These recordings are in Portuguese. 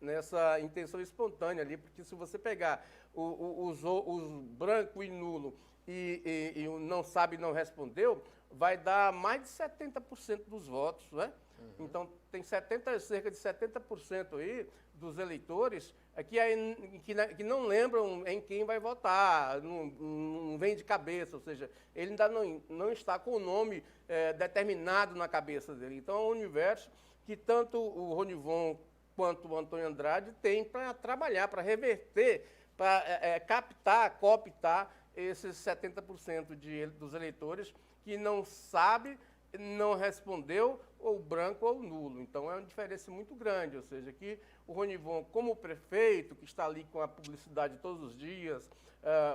nessa intenção espontânea ali, porque se você pegar os branco e nulo e o não sabe e não respondeu, vai dar mais de 70% dos votos, né? Então, tem cerca de 70% aí dos eleitores que não lembram em quem vai votar, não vem de cabeça, ou seja, ele ainda não está com o nome determinado na cabeça dele. Então, é um universo que tanto o Ronivon quanto o Antônio Andrade têm para trabalhar, para reverter, para cooptar esses 70% dos eleitores que não sabe, não respondeu, ou branco ou nulo. Então, é uma diferença muito grande, ou seja, que o Ronivon, como prefeito, que está ali com a publicidade todos os dias,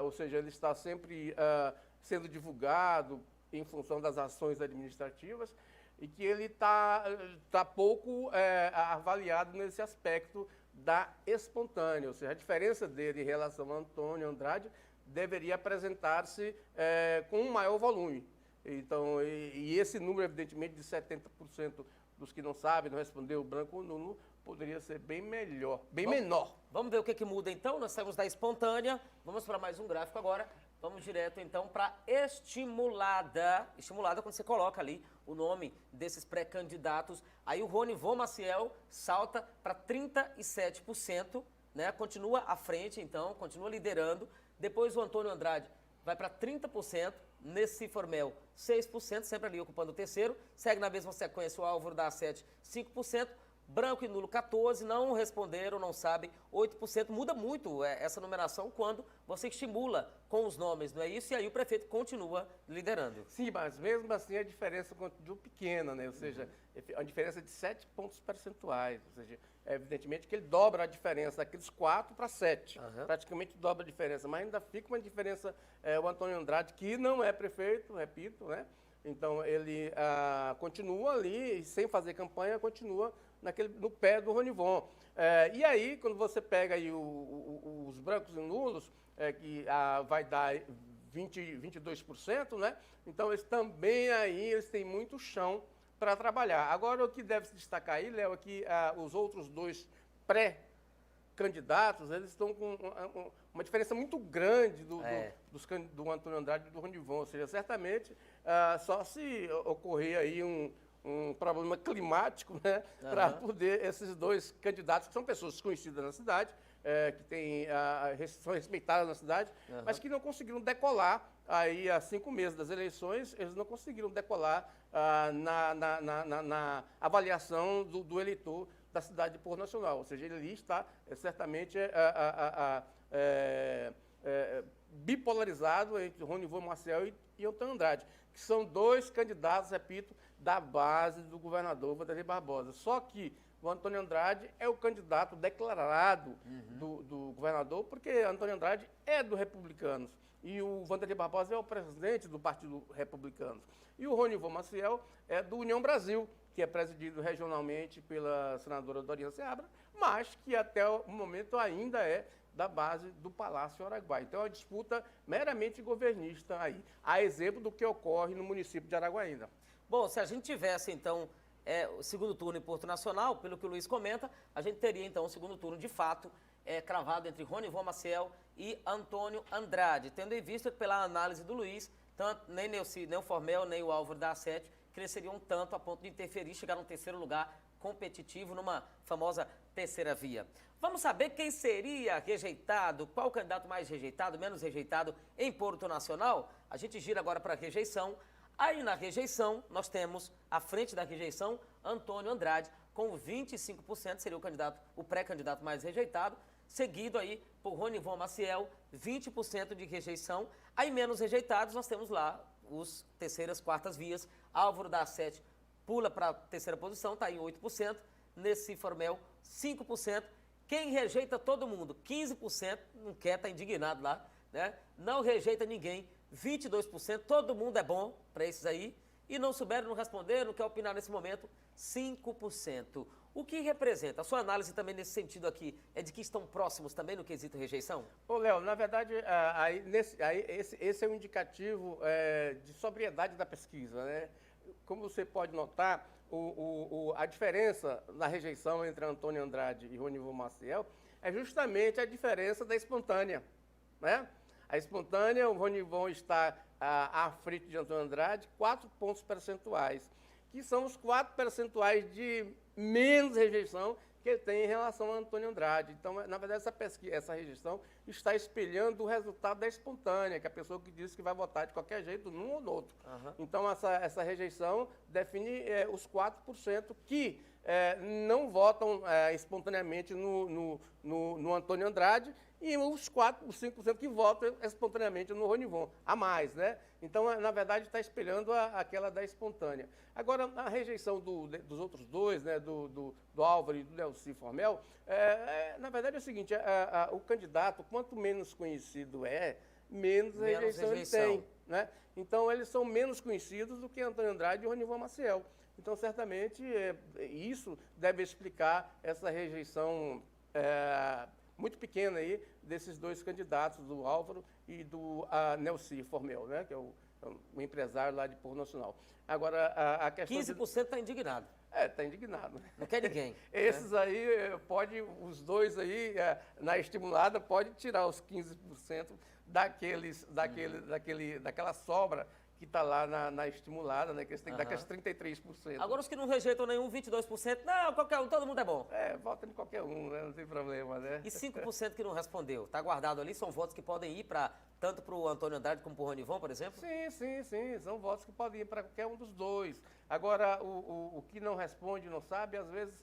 ou seja, ele está sempre sendo divulgado em função das ações administrativas, e que ele está pouco avaliado nesse aspecto da espontânea, ou seja, a diferença dele em relação ao Antônio Andrade deveria apresentar-se com um maior volume. Então, e esse número, evidentemente, de 70% dos que não sabem, não respondeu branco ou nulo, poderia ser bem menor. Vamos ver o que muda, então. Nós saímos da espontânea, vamos para mais um gráfico agora. Vamos direto, então, para estimulada. Estimulada quando você coloca ali o nome desses pré-candidatos. Aí o Ronivon Maciel salta para 37%, né? Continua à frente, então, continua liderando. Depois o Antônio Andrade vai para 30%. Nesse Formel, 6%, sempre ali ocupando o terceiro. Segue na mesma sequência o Álvaro da A7, 5%. Branco e nulo, 14%. Não responderam, não sabem, 8%. Muda muito essa numeração quando você estimula com os nomes, não é isso? E aí o prefeito continua liderando. Sim, mas mesmo assim a diferença continua pequena, né? Ou seja, a diferença é de 7 pontos percentuais. Ou seja, evidentemente que ele dobra a diferença daqueles 4 para 7. Praticamente dobra a diferença, mas ainda fica uma diferença. O Antônio Andrade, que não é prefeito, repito, né? Então ele continua ali, sem fazer campanha, continua no pé do Ronivon. E aí, quando você pega aí os brancos e nulos, que vai dar 22%, né? Então eles também eles têm muito chão para trabalhar. Agora, o que deve se destacar aí, Léo, é que os outros dois pré-candidatos, eles estão com uma diferença muito grande do Antônio Andrade e do Ronivon. Ou seja, certamente, só se ocorrer aí um problema climático, né, para poder esses dois candidatos, que são pessoas conhecidas na cidade, são respeitadas na cidade, mas que não conseguiram decolar aí há 5 meses das eleições, eles não conseguiram decolar na avaliação do eleitor da cidade de Porto Nacional. Ou seja, ele ali está certamente bipolarizado entre Ronivon Maciel e Antônio Andrade, que são dois candidatos, repito, da base do governador Vanderlei Barbosa. Só que o Antônio Andrade é o candidato declarado do governador, porque Antônio Andrade é do Republicanos e o Vanderlei Barbosa é o presidente do Partido Republicanos. E o Ronivon Maciel é do União Brasil, que é presidido regionalmente pela senadora Dorinha Seabra, mas que até o momento ainda é da base do Palácio Araguaia. Então é uma disputa meramente governista aí, a exemplo do que ocorre no município de Araguaína. Bom, se a gente tivesse, então, o segundo turno em Porto Nacional, pelo que o Luiz comenta, a gente teria, então, o segundo turno, de fato, cravado entre Ronivon Maciel e Antônio Andrade, tendo em vista, pela análise do Luiz, tanto nem o Formel, nem o Álvaro da A7 cresceriam tanto a ponto de interferir, chegar no terceiro lugar competitivo, numa famosa terceira via. Vamos saber quem seria rejeitado, qual o candidato mais rejeitado, menos rejeitado em Porto Nacional? A gente gira agora para a rejeição. Aí na rejeição, nós temos, à frente da rejeição, Antônio Andrade, com 25%, seria o pré-candidato mais rejeitado, seguido aí por Ronivon Maciel, 20% de rejeição. Aí menos rejeitados, nós temos lá os terceiras, quartas vias. Álvaro da A7 pula para a terceira posição, está em 8%. Nesse Formel, 5%. Quem rejeita todo mundo, 15%, não quer, está indignado lá, né? Não rejeita ninguém, 22%, todo mundo é bom para esses aí. E não souberam, não responderam, não quer opinar nesse momento, 5%. O que representa? A sua análise também nesse sentido aqui é de que estão próximos também no quesito rejeição? Ô, Léo, na verdade, esse é um indicativo de sobriedade da pesquisa, né? Como você pode notar, a diferença na rejeição entre Antônio Andrade e Ronivan Maciel é justamente a diferença da espontânea, né? A espontânea, o Ronivan está à frente de Antônio Andrade, 4 pontos percentuais, que são os 4 percentuais de menos rejeição que ele tem em relação a Antônio Andrade. Então, na verdade, essa rejeição está espelhando o resultado da espontânea, que é a pessoa que diz que vai votar de qualquer jeito, num ou no outro. Uhum. Então, essa rejeição define os 4% que não votam espontaneamente no Antônio Andrade e os 5% que votam espontaneamente no Ronivan, a mais, né? Então, na verdade, está espelhando aquela da espontânea. Agora, a rejeição dos outros dois, né, do Álvaro e do Nelci Formel, na verdade é o seguinte, o candidato, quanto menos conhecido menos rejeição ele tem, né? Então, eles são menos conhecidos do que Antônio Andrade e Ronivan Maciel. Então, certamente, isso deve explicar essa rejeição muito pequena aí desses dois candidatos, do Álvaro e do Nelci Formel, né, que é o empresário lá de Porto Nacional. Agora, a questão 15% está indignado. Está indignado. Não quer ninguém. Esses aí, os dois aí, na estimulada, pode tirar os 15% daquela sobra que está lá na estimulada, né? Que eles têm que dar aqueles 33%. Agora os que não rejeitam nenhum, 22%, não, qualquer um, todo mundo é bom. Vota em qualquer um, né? Não tem problema, né? E 5% que não respondeu, está guardado ali, são votos que podem ir tanto para o Antônio Andrade como para o Ronivan, por exemplo? Sim, são votos que podem ir para qualquer um dos dois. Agora, o que não responde, não sabe, às vezes,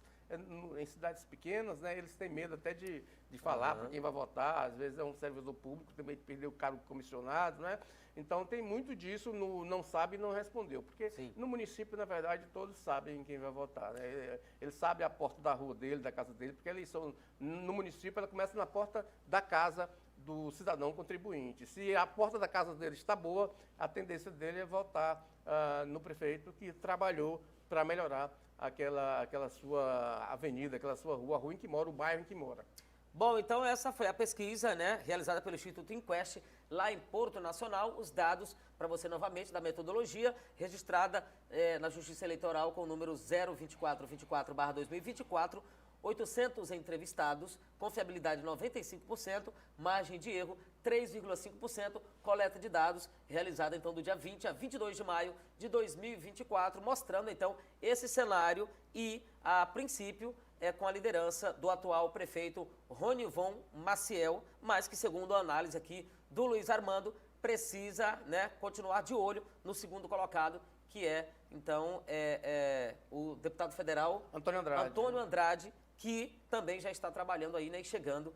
em cidades pequenas, né, eles têm medo até de falar para quem vai votar, às vezes é um servidor público, também perdeu o cargo comissionado, né? Então, tem muito disso no não sabe e não respondeu, porque no município, na verdade, todos sabem quem vai votar, né? Ele sabe a porta da rua dele, da casa dele, porque a eleição no município, ela começa na porta da casa do cidadão contribuinte. Se a porta da casa dele está boa, a tendência dele é votar no prefeito que trabalhou para melhorar aquela sua avenida, aquela sua rua, a rua em que mora, o bairro em que mora. Bom, então essa foi a pesquisa, né, realizada pelo Instituto Inquest lá em Porto Nacional. Os dados, para você novamente, da metodologia, registrada na Justiça Eleitoral com o número 02424/2024, 800 entrevistados, confiabilidade 95%, margem de erro 3,5%, coleta de dados realizada então do dia 20 a 22 de maio de 2024, mostrando então esse cenário e, a princípio, com a liderança do atual prefeito Ronivan Maciel, mas que, segundo a análise aqui do Luiz Armando, precisa, né, continuar de olho no segundo colocado, que então, o deputado federal Antônio Andrade, que também já está trabalhando aí, né, e chegando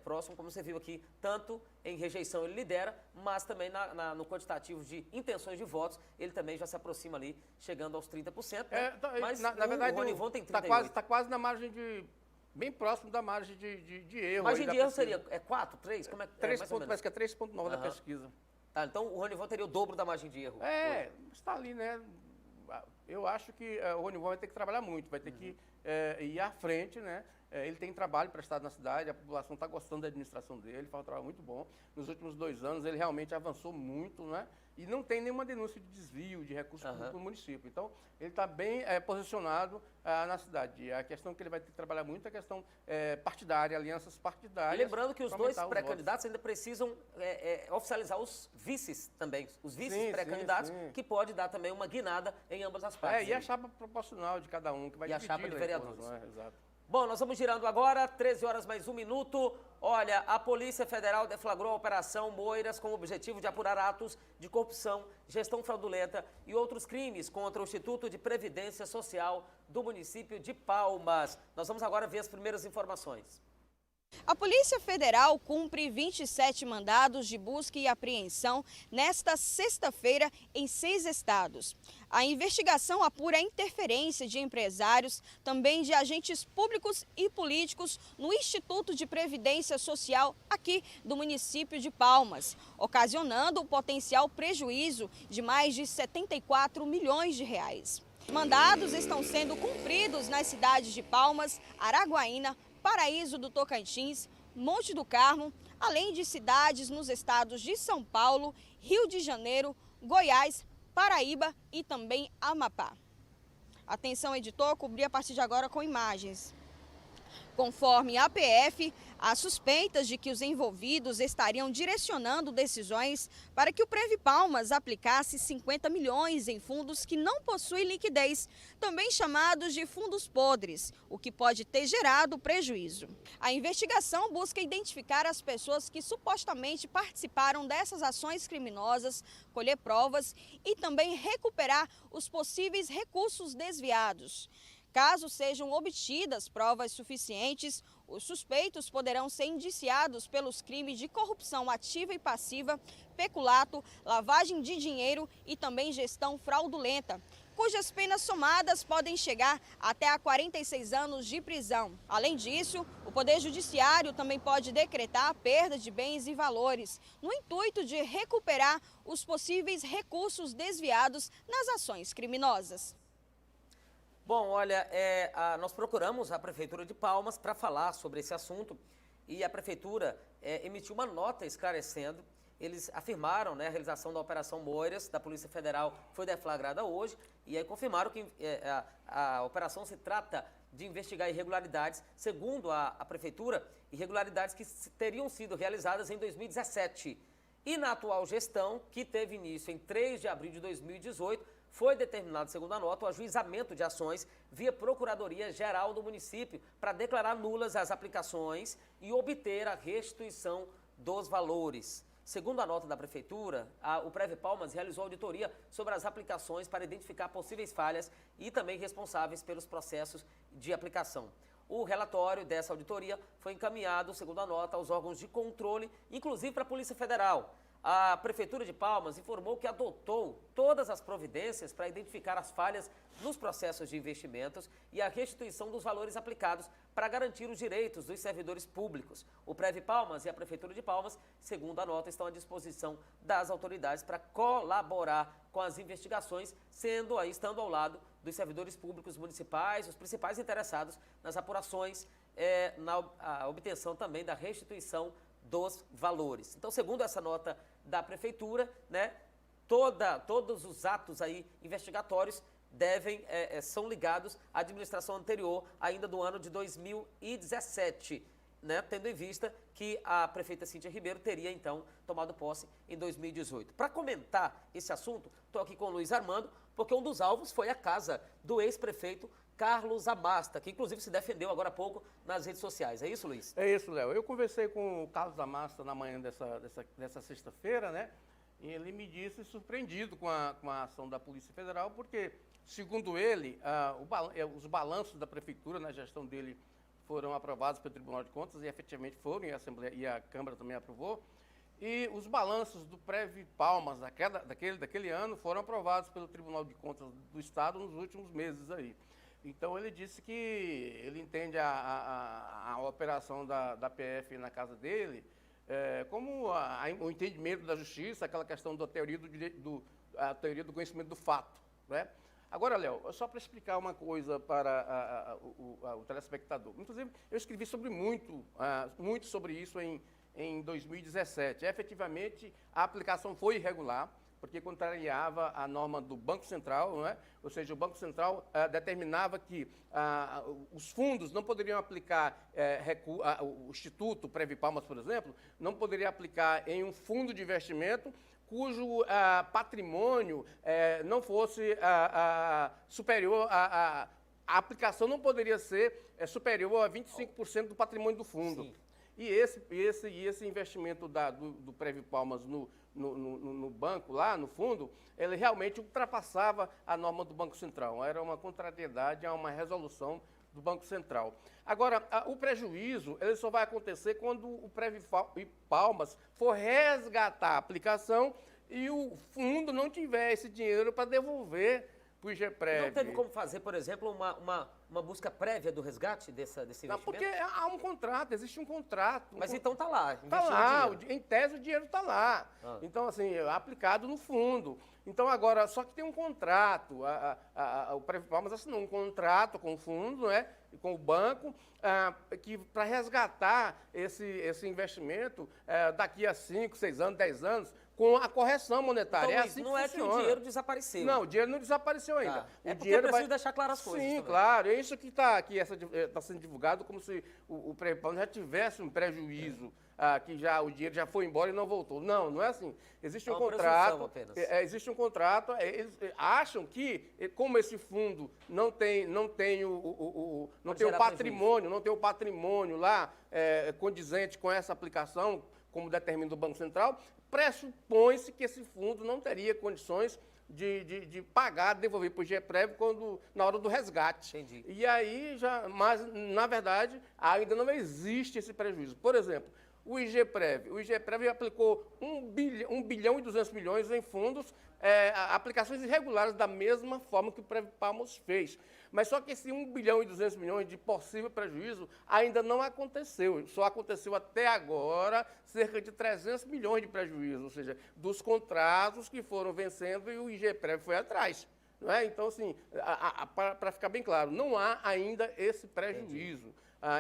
próximo, como você viu aqui, tanto em rejeição ele lidera, mas também no quantitativo de intenções de votos, ele também já se aproxima ali, chegando aos 30%, né? Mas na verdade, o Ronivan tem 38%. Está quase na margem bem próximo da margem de erro. Margem de erro seria 4, 3? Como é, 3 pontos, parece que é 3,9 da pesquisa. Tá, então o Ronivan teria o dobro da margem de erro. Está ali, né? Eu acho que o Ronivan vai ter que trabalhar muito, vai ter que ir à frente, né? Ele tem trabalho prestado na cidade, a população está gostando da administração dele, faz um trabalho muito bom. Nos últimos 2 anos ele realmente avançou muito, né? E não tem nenhuma denúncia de desvio de recursos públicos no município. Então, ele está bem posicionado na cidade. A questão que ele vai ter que trabalhar muito é a questão partidária, alianças partidárias. Lembrando que os dois pré-candidatos ainda precisam oficializar os vices também, os vices pré-candidatos, que pode dar também uma guinada em ambas as partes. E a chapa proporcional de cada um, que vai dividir. E a chapa de vereadores. Exato. Bom, nós vamos girando agora, 13 horas mais 1 minuto. Olha, a Polícia Federal deflagrou a Operação Moiras com o objetivo de apurar atos de corrupção, gestão fraudulenta e outros crimes contra o Instituto de Previdência Social do município de Palmas. Nós vamos agora ver as primeiras informações. A Polícia Federal cumpre 27 mandados de busca e apreensão nesta sexta-feira em 6 estados. A investigação apura a interferência de empresários, também de agentes públicos e políticos no Instituto de Previdência Social aqui do município de Palmas, ocasionando o potencial prejuízo de mais de 74 milhões de reais. Mandados estão sendo cumpridos nas cidades de Palmas, Araguaína, Paraíso do Tocantins, Monte do Carmo, além de cidades nos estados de São Paulo, Rio de Janeiro, Goiás, Paraíba e também Amapá. Atenção, editor, cobrir a partir de agora com imagens. Conforme a PF, há suspeitas de que os envolvidos estariam direcionando decisões para que o Previpalmas aplicasse 50 milhões em fundos que não possuem liquidez, também chamados de fundos podres, o que pode ter gerado prejuízo. A investigação busca identificar as pessoas que supostamente participaram dessas ações criminosas, colher provas e também recuperar os possíveis recursos desviados. Caso sejam obtidas provas suficientes, os suspeitos poderão ser indiciados pelos crimes de corrupção ativa e passiva, peculato, lavagem de dinheiro e também gestão fraudulenta, cujas penas somadas podem chegar até a 46 anos de prisão. Além disso, o Poder Judiciário também pode decretar a perda de bens e valores, no intuito de recuperar os possíveis recursos desviados nas ações criminosas. Bom, olha, nós procuramos a Prefeitura de Palmas para falar sobre esse assunto e a Prefeitura emitiu uma nota esclarecendo. Eles afirmaram, né, a realização da Operação Moiras da Polícia Federal foi deflagrada hoje e aí confirmaram que a operação se trata de investigar irregularidades, segundo a Prefeitura, irregularidades que teriam sido realizadas em 2017. E na atual gestão, que teve início em 3 de abril de 2018, foi determinado, segundo a nota, o ajuizamento de ações via Procuradoria-Geral do município para declarar nulas as aplicações e obter a restituição dos valores. Segundo a nota da Prefeitura, o Previpalmas realizou auditoria sobre as aplicações para identificar possíveis falhas e também responsáveis pelos processos de aplicação. O relatório dessa auditoria foi encaminhado, segundo a nota, aos órgãos de controle, inclusive para a Polícia Federal. A Prefeitura de Palmas informou que adotou todas as providências para identificar as falhas nos processos de investimentos e a restituição dos valores aplicados para garantir os direitos dos servidores públicos. O Previpalmas e a Prefeitura de Palmas, segundo a nota, estão à disposição das autoridades para colaborar com as investigações, estando ao lado dos servidores públicos municipais, os principais interessados nas apurações, na obtenção também da restituição dos valores. Então, segundo essa nota da Prefeitura, né, todos os atos aí investigatórios são ligados à administração anterior, ainda do ano de 2017, né, tendo em vista que a prefeita Cíntia Ribeiro teria, então, tomado posse em 2018. Para comentar esse assunto, estou aqui com o Luiz Armando, porque um dos alvos foi a casa do ex-prefeito Carlos Amasta, que inclusive se defendeu agora há pouco nas redes sociais. É isso, Luiz? É isso, Léo. Eu conversei com o Carlos Amasta na manhã dessa sexta-feira, né? E ele me disse surpreendido com a ação da Polícia Federal, porque, segundo ele, os balanços da Prefeitura na gestão dele foram aprovados pelo Tribunal de Contas e efetivamente foram, e a Assembleia e a Câmara também aprovou. E os balanços do Previpalmas daquele ano foram aprovados pelo Tribunal de Contas do Estado nos últimos meses aí. Então, ele disse que ele entende a operação da PF na casa dele como o entendimento da justiça, aquela questão da teoria do conhecimento do fato, né? Agora, Léo, só para explicar uma coisa para o telespectador. Inclusive, eu escrevi muito sobre isso em 2017. Efetivamente, a aplicação foi irregular, porque contrariava a norma do Banco Central, não é? Ou seja, o Banco Central determinava que os fundos não poderiam aplicar, o Instituto Previpalmas, por exemplo, não poderia aplicar em um fundo de investimento cujo patrimônio não fosse superior a aplicação não poderia ser superior a 25% do patrimônio do fundo. Sim. E esse investimento do Previpalmas no banco, lá no fundo, ele realmente ultrapassava a norma do Banco Central. Era uma contrariedade a uma resolução do Banco Central. Agora, o prejuízo ele só vai acontecer quando o Previpalmas for resgatar a aplicação e o fundo não tiver esse dinheiro para devolver para o IGPREV. Não teve como fazer, por exemplo, uma busca prévia do resgate desse investimento? Não, porque há um contrato, existe um contrato. Mas então está lá. Está lá, em tese o dinheiro está lá. Então, assim, aplicado no fundo. Então, agora, só que tem um contrato, o Previpalmas assinou um contrato com o fundo, né, e com o banco, que para resgatar esse investimento, daqui a 5, 6 anos, 10 anos, com a correção monetária. Então, é Luiz, assim não é que o dinheiro desapareceu. Não, o dinheiro não desapareceu ainda. Tá. O É porque dinheiro é preciso deixar claras as coisas. Sim, também. claro. É isso que está sendo divulgado como se o Previpam já tivesse um prejuízo, que já o dinheiro já foi embora e não voltou. Não, não é assim. Existe um contrato. Apenas. Existe um contrato. Eles acham que, como esse fundo não tem o patrimônio, não tem o patrimônio lá condizente com essa aplicação, como determina o Banco Central, pressupõe-se que esse fundo não teria condições de pagar, devolver para o IGPREV na hora do resgate. Entendi. E aí, mas, na verdade, ainda não existe esse prejuízo. Por exemplo, o IGPREV aplicou 1 bilhão e 200 milhões em fundos, aplicações irregulares da mesma forma que o Previpamos fez. Mas só que esse 1 bilhão e 200 milhões de possível prejuízo ainda não aconteceu. Só aconteceu até agora cerca de 300 milhões de prejuízo, ou seja, dos contratos que foram vencendo e o IGPREV foi atrás. Não é? Então, assim, para ficar bem claro, não há ainda esse prejuízo.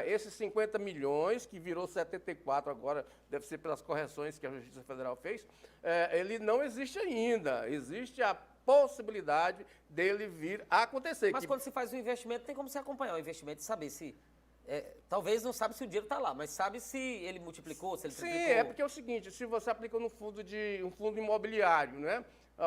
Esses 50 milhões, que virou 74 agora, deve ser pelas correções que a Justiça Federal fez, ele não existe ainda. Existe a possibilidade dele vir a acontecer. Mas quando se faz um investimento, tem como se acompanhar o investimento e saber se... talvez não sabe se o dinheiro está lá, mas sabe se ele multiplicou, se ele triplicou. Sim, é porque é o seguinte, se você aplica no fundo um fundo imobiliário, né?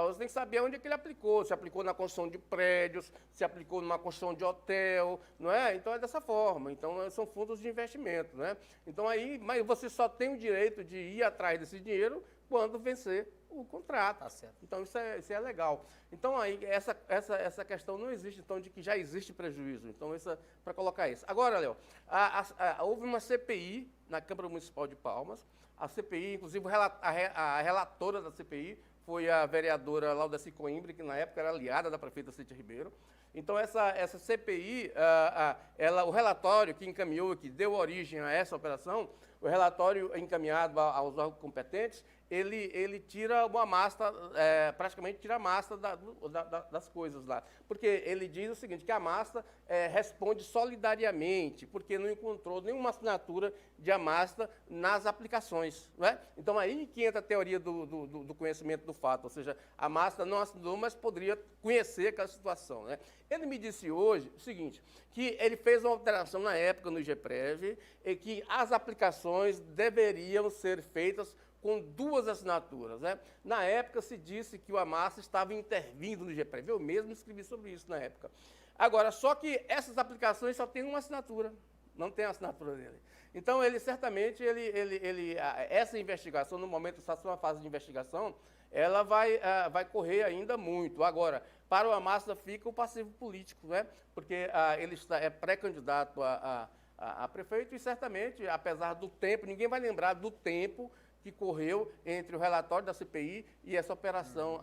Você tem que saber onde é que ele aplicou, se aplicou na construção de prédios, se aplicou numa construção de hotel, não é? Então é dessa forma. Então são fundos de investimento, né? Então mas você só tem o direito de ir atrás desse dinheiro quando vencer o contrato. Tá certo. Então isso é legal. Então aí essa questão não existe, então, de que já existe prejuízo. Então isso é para colocar isso. Agora, Léo, houve uma CPI na Câmara Municipal de Palmas. A CPI, inclusive a relatora da CPI foi a vereadora Laudaci Coimbra, que na época era aliada da prefeita Cíntia Ribeiro. Então, essa CPI, o relatório que encaminhou, que deu origem a essa operação, o relatório encaminhado aos órgãos competentes, ele tira uma massa, praticamente tira a massa das coisas lá. Porque ele diz o seguinte, que a massa responde solidariamente, porque não encontrou nenhuma assinatura de Amasta nas aplicações. Não é? Então, aí que entra a teoria do conhecimento do fato, ou seja, a Amasta não assinou, mas poderia conhecer aquela situação. Né? Ele me disse hoje o seguinte, que ele fez uma alteração na época no IGPREV, e que as aplicações deveriam ser feitas com 2 assinaturas. Né? Na época se disse que o Amasta estava intervindo no IGPREV, eu mesmo escrevi sobre isso na época. Agora, só que essas aplicações só têm uma assinatura, não tem a assinatura dele. Então, ele certamente, essa investigação, no momento está numa fase de investigação, ela vai correr ainda muito. Agora, para o Amasta fica o passivo político, né? Porque ele é pré-candidato a prefeito e certamente, apesar do tempo, ninguém vai lembrar do tempo que correu entre o relatório da CPI e essa operação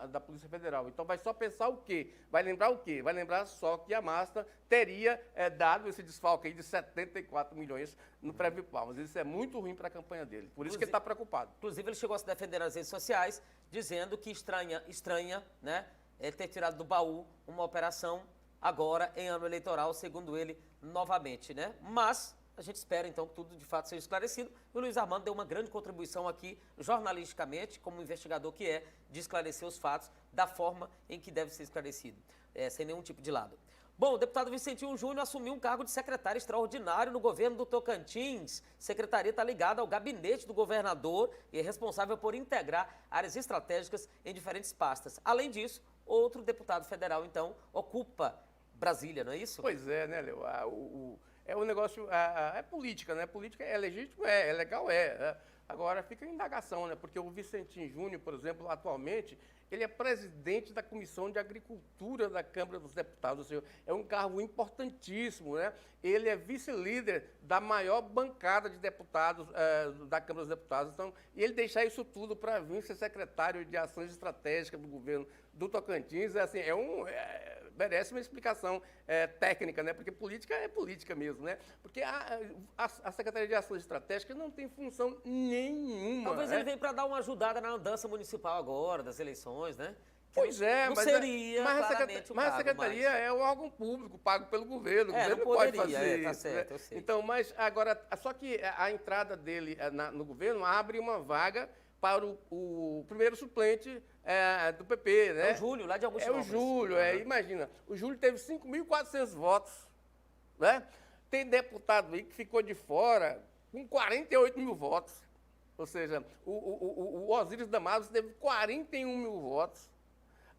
da Polícia Federal. Então, vai só pensar o quê? Vai lembrar o quê? Vai lembrar só que a Amasta teria dado esse desfalque aí de 74 milhões no Previpalmas. Isso é muito ruim para a campanha dele. Por isso que ele está preocupado. Inclusive, ele chegou a se defender nas redes sociais, dizendo que estranha, né, ter tirado do baú uma operação agora em ano eleitoral, segundo ele, novamente, né? Mas a gente espera, então, que tudo de fato seja esclarecido. E o Luiz Armando deu uma grande contribuição aqui, jornalisticamente, como investigador que é, de esclarecer os fatos da forma em que deve ser esclarecido, sem nenhum tipo de lado. Bom, o deputado Vicentinho Júnior assumiu um cargo de secretário extraordinário no governo do Tocantins. A secretaria está ligada ao gabinete do governador e é responsável por integrar áreas estratégicas em diferentes pastas. Além disso, outro deputado federal, então, ocupa Brasília, não é isso? Pois é, né, Leo? O negócio, é política, né? Política é legítimo, é legal, Agora fica a indagação, né? Porque o Vicentinho Júnior, por exemplo, atualmente, ele é presidente da Comissão de Agricultura da Câmara dos Deputados, ou seja, é um cargo importantíssimo, né? Ele é vice-líder da maior bancada de deputados da Câmara dos Deputados, então, e ele deixar isso tudo para vir ser secretário de Ações Estratégicas do governo do Tocantins, assim, merece uma explicação técnica, né? Porque política é política mesmo, né? Porque a Secretaria de Ações Estratégicas não tem função nenhuma. Talvez ele venha para dar uma ajudada na andança municipal agora, das eleições, né? Que pois é, não seria claramente mas a Secretaria é um órgão público, pago pelo governo. O governo não pode fazer tá isso. Certo, né? eu sei. Então, mas agora, só que a entrada dele no governo abre uma vaga para o primeiro suplente do PP, né? É o Júlio, lá de É Augustinópolis. o Júlio, imagina. O Júlio teve 5.400 votos, né? Tem deputado aí que ficou de fora com 48 mil votos. Ou seja, o Osíris Damasos teve 41 mil votos.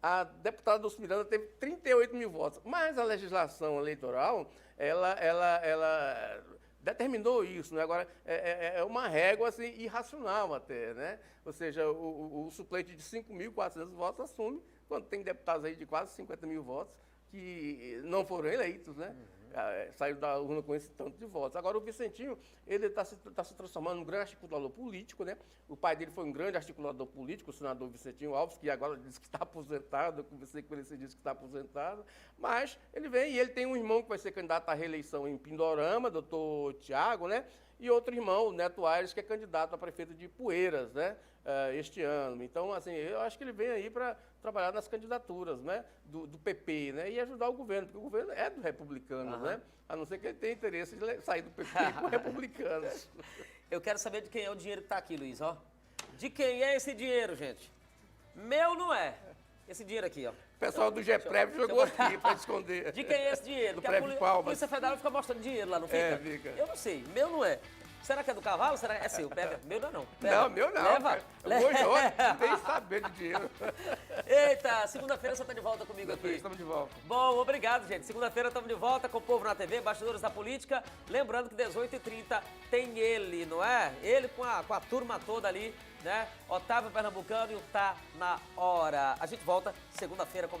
A deputada Dulce Miranda teve 38 mil votos. Mas a legislação eleitoral, ela determinou isso, né? Agora, é uma régua assim, irracional até, né? Ou seja, o suplente de 5.400 votos assume, quando tem deputados aí de quase 50 mil votos, que não foram eleitos, né? Saiu da urna com esse tanto de votos. Agora, o Vicentinho, ele está se transformando num grande articulador político, né? O pai dele foi um grande articulador político, o senador Vicentinho Alves, que agora diz que está aposentado, eu conversei com ele, ele disse que está aposentado, mas ele vem e ele tem um irmão que vai ser candidato à reeleição em Pindorama, doutor Tiago, né? E outro irmão, o Neto Aires, que é candidato a prefeito de Poeiras, né? Este ano. Então, assim, eu acho que ele vem aí para trabalhar nas candidaturas, né? Do PP, né? E ajudar o governo, porque o governo é dos republicanos, né? A não ser que ele tenha interesse de sair do PP com republicanos. Eu quero saber de quem é o dinheiro que está aqui, Luiz, ó. De quem é esse dinheiro, gente? Meu não é. Esse dinheiro aqui, ó. O pessoal do GEPREV jogou aqui para esconder. De quem é esse dinheiro? Do Porque a Preve-Palmas. Polícia Federal fica mostrando dinheiro lá, não fica? Fica. Eu não sei, meu não é. Será que é do cavalo? Será que é seu? Pega. Meu não é não. Não, meu não. Leva. Eu vou hoje, não tem saber de dinheiro. Eita, segunda-feira você está de volta comigo aqui. Estamos de volta. Bom, obrigado, gente. Segunda-feira estamos de volta com o Povo na TV, Bastidores da Política. Lembrando que 18h30 tem ele, não é? Ele com a turma toda ali, né? Otávio Pernambucano e o Tá Na Hora. A gente volta segunda-feira com mais